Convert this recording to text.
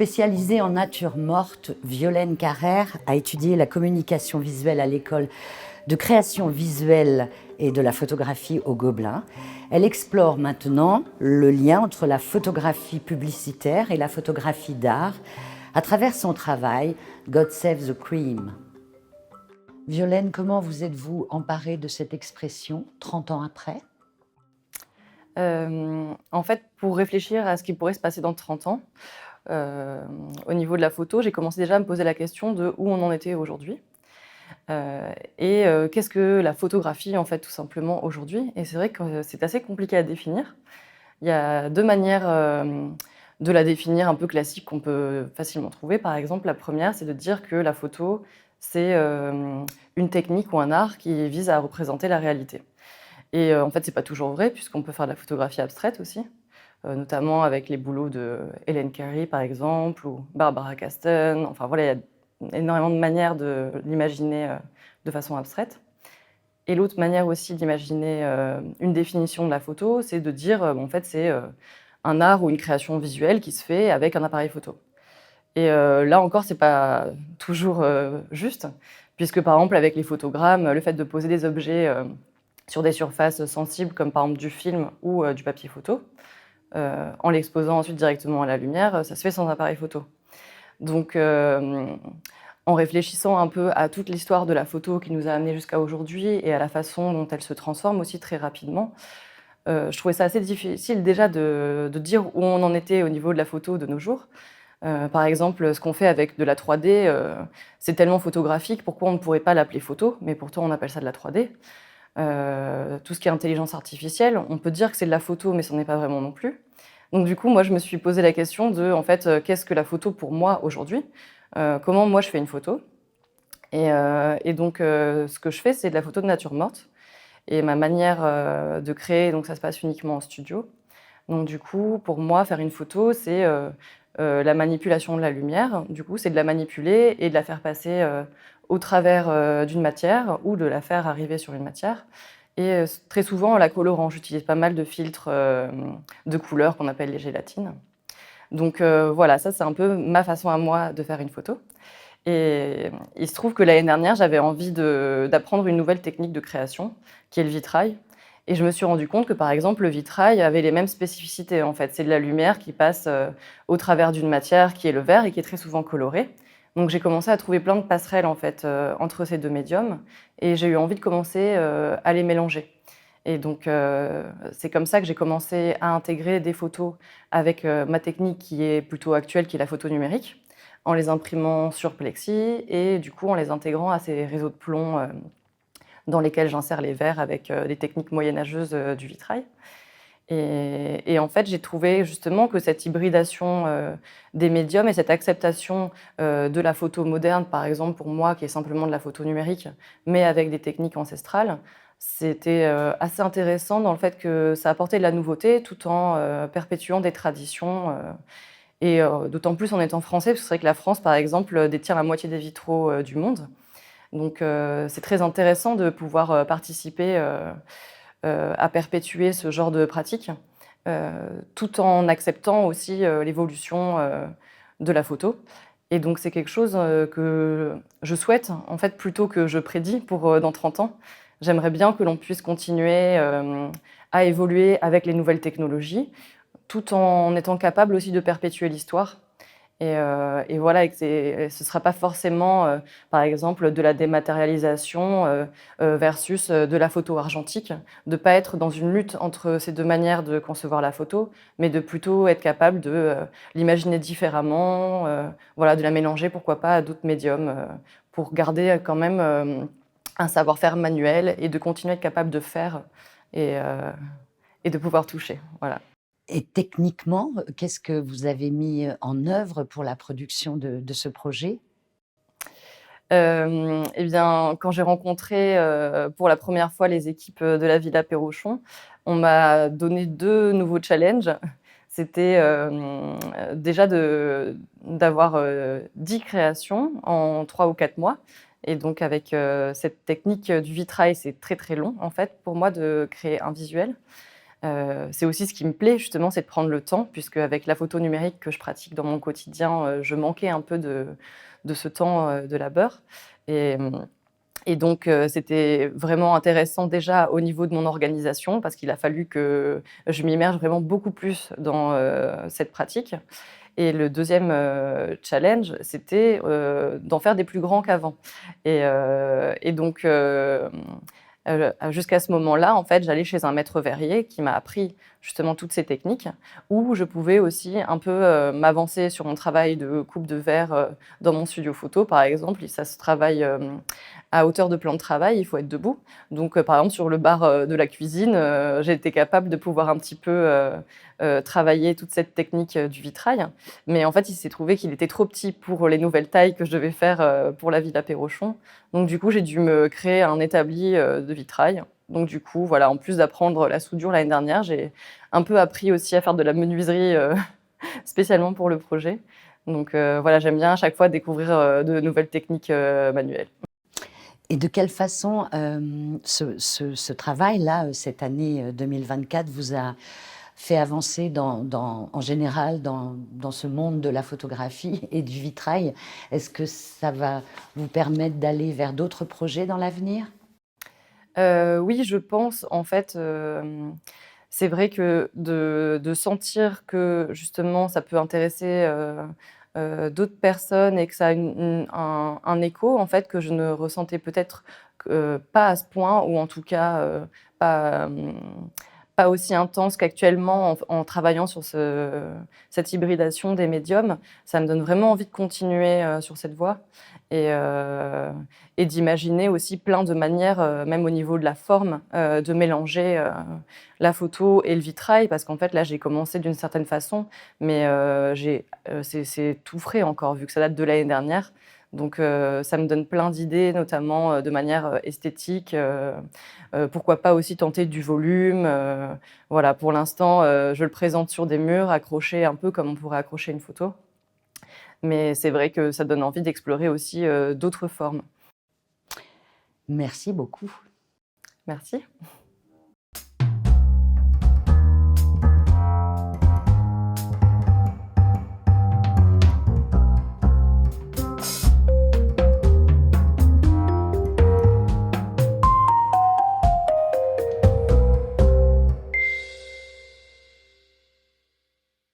Spécialisée en nature morte, Violaine Carrère a étudié la communication visuelle à l'école de création visuelle et de la photographie au Gobelin. Elle explore maintenant le lien entre la photographie publicitaire et la photographie d'art à travers son travail God Save the Cream. Violaine, comment vous êtes-vous emparée de cette expression 30 ans après ? En fait, pour réfléchir à ce qui pourrait se passer dans 30 ans, au niveau de la photo, j'ai commencé déjà à me poser la question de où on en était aujourd'hui, qu'est-ce que la photographie, en fait, tout simplement aujourd'hui? Et c'est vrai que c'est assez compliqué à définir. Il y a 2 manières, de la définir un peu classiques qu'on peut facilement trouver. Par exemple, la première, c'est de dire que la photo, c'est, une technique ou un art qui vise à représenter la réalité. En fait, c'est pas toujours vrai puisqu'on peut faire de la photographie abstraite aussi, notamment avec les boulots de Helen Carey, par exemple, ou Barbara Kasten. Enfin voilà, il y a énormément de manières de l'imaginer, de façon abstraite. Et l'autre manière aussi d'imaginer, une définition de la photo, c'est de dire, en fait, c'est, un art ou une création visuelle qui se fait avec un appareil photo. Là encore, c'est pas toujours, juste puisque, par exemple, avec les photogrammes, le fait de poser des objets, sur des surfaces sensibles comme, par exemple, du film ou du papier photo, en l'exposant ensuite directement à la lumière, ça se fait sans appareil photo. Donc, en réfléchissant un peu à toute l'histoire de la photo qui nous a amenés jusqu'à aujourd'hui et à la façon dont elle se transforme aussi très rapidement, je trouvais ça assez difficile déjà de dire où on en était au niveau de la photo de nos jours. Par exemple, ce qu'on fait avec de la 3D, c'est tellement photographique, pourquoi on ne pourrait pas l'appeler photo? Mais pourtant on appelle ça de la 3D. Tout ce qui est intelligence artificielle, on peut dire que c'est de la photo, mais ce n'en est pas vraiment non plus. Donc du coup, moi, je me suis posé la question de, en fait, qu'est-ce que la photo pour moi aujourd'hui? Comment moi je fais une photo? Ce que je fais, c'est de la photo de nature morte. Et ma manière de créer, donc ça se passe uniquement en studio. Donc du coup, pour moi, faire une photo, c'est la manipulation de la lumière. Du coup, c'est de la manipuler et de la faire passer au travers d'une matière ou de la faire arriver sur une matière. Très souvent, en la colorant, j'utilise pas mal de filtres de couleurs qu'on appelle les gélatines. Donc voilà, ça c'est un peu ma façon à moi de faire une photo. Et il se trouve que l'année dernière, j'avais envie d'apprendre une nouvelle technique de création, qui est le vitrail. Et je me suis rendu compte que, par exemple, le vitrail avait les mêmes spécificités, en fait. C'est de la lumière qui passe au travers d'une matière qui est le verre et qui est très souvent colorée. Donc j'ai commencé à trouver plein de passerelles, en fait, entre ces deux médiums. Et j'ai eu envie de commencer à les mélanger. Et donc c'est comme ça que j'ai commencé à intégrer des photos avec ma technique qui est plutôt actuelle, qui est la photo numérique, en les imprimant sur plexi et du coup en les intégrant à ces réseaux de plomb dans lesquels j'insère les verres avec des techniques moyenâgeuses du vitrail. En fait, j'ai trouvé justement que cette hybridation des médiums et cette acceptation de la photo moderne, par exemple pour moi, qui est simplement de la photo numérique, mais avec des techniques ancestrales, c'était assez intéressant dans le fait que ça apportait de la nouveauté tout en perpétuant des traditions. D'autant plus en étant français, parce que c'est vrai que la France, par exemple, détient la moitié des vitraux du monde. Donc c'est très intéressant de pouvoir participer à perpétuer ce genre de pratique, tout en acceptant aussi l'évolution de la photo. Et donc c'est quelque chose que je souhaite, en fait, plutôt que je prédis pour dans 30 ans. J'aimerais bien que l'on puisse continuer à évoluer avec les nouvelles technologies, tout en étant capable aussi de perpétuer l'histoire. Et voilà, et que ce ne sera pas forcément, par exemple, de la dématérialisation versus de la photo argentique, de ne pas être dans une lutte entre ces deux manières de concevoir la photo, mais de plutôt être capable de l'imaginer différemment, voilà, de la mélanger, pourquoi pas, à d'autres médiums, pour garder quand même un savoir-faire manuel et de continuer à être capable de faire et, euh, et de pouvoir toucher. Voilà. Et techniquement, qu'est-ce que vous avez mis en œuvre pour la production de ce projet ? Eh bien, quand j'ai rencontré, pour la première fois les équipes, de la Villa Perrochon, on m'a donné 2 nouveaux challenges. C'était, déjà d'avoir 10 créations en 3 ou 4 mois et donc avec, cette technique, du vitrail, c'est très, très long, en fait, pour moi de créer un visuel. C'est aussi ce qui me plaît justement, c'est de prendre le temps, puisque avec la photo numérique que je pratique dans mon quotidien, je manquais un peu de ce temps, de labeur et donc c'était vraiment intéressant déjà au niveau de mon organisation parce qu'il a fallu que je m'immerge vraiment beaucoup plus dans, cette pratique et le deuxième challenge, c'était, d'en faire des plus grands qu'avant et donc jusqu'à ce moment-là, en fait, j'allais chez un maître verrier qui m'a appris justement toutes ces techniques, où je pouvais aussi un peu, m'avancer sur mon travail de coupe de verre, dans mon studio photo, par exemple. Et ça se travaille, à hauteur de plan de travail, il faut être debout. Donc, par exemple, sur le bar, de la cuisine, j'ai été capable de pouvoir un petit peu, travailler toute cette technique, du vitrail. Mais en fait, il s'est trouvé qu'il était trop petit pour les nouvelles tailles que je devais faire, pour la Villa Perrochon. Donc du coup, j'ai dû me créer un établi, de vitrail. Donc du coup, voilà, en plus d'apprendre la soudure l'année dernière, j'ai un peu appris aussi à faire de la menuiserie, spécialement pour le projet. Donc voilà, j'aime bien à chaque fois découvrir, de nouvelles techniques, manuelles. Et de quelle façon ce travail-là, cette année 2024, vous a fait avancer en général dans ce monde de la photographie et du vitrail? Est-ce que ça va vous permettre d'aller vers d'autres projets dans l'avenir? Oui, je pense en fait, c'est vrai que de sentir que justement ça peut intéresser, d'autres personnes et que ça a un écho en fait que je ne ressentais peut-être pas à ce point ou en tout cas, pas, pas aussi intense qu'actuellement en travaillant sur cette hybridation des médiums. Ça me donne vraiment envie de continuer, sur cette voie et heu et d'imaginer aussi plein de manières, même au niveau de la forme, de mélanger, la photo et le vitrail. Parce qu'en fait, là, j'ai commencé d'une certaine façon, mais c'est tout frais encore, vu que ça date de l'année dernière. Donc ça me donne plein d'idées, notamment, de manière, esthétique, pourquoi pas aussi tenter du volume, voilà, pour l'instant, je le présente sur des murs, accroché un peu comme on pourrait accrocher une photo. Mais c'est vrai que ça donne envie d'explorer aussi, d'autres formes. Merci beaucoup. Merci.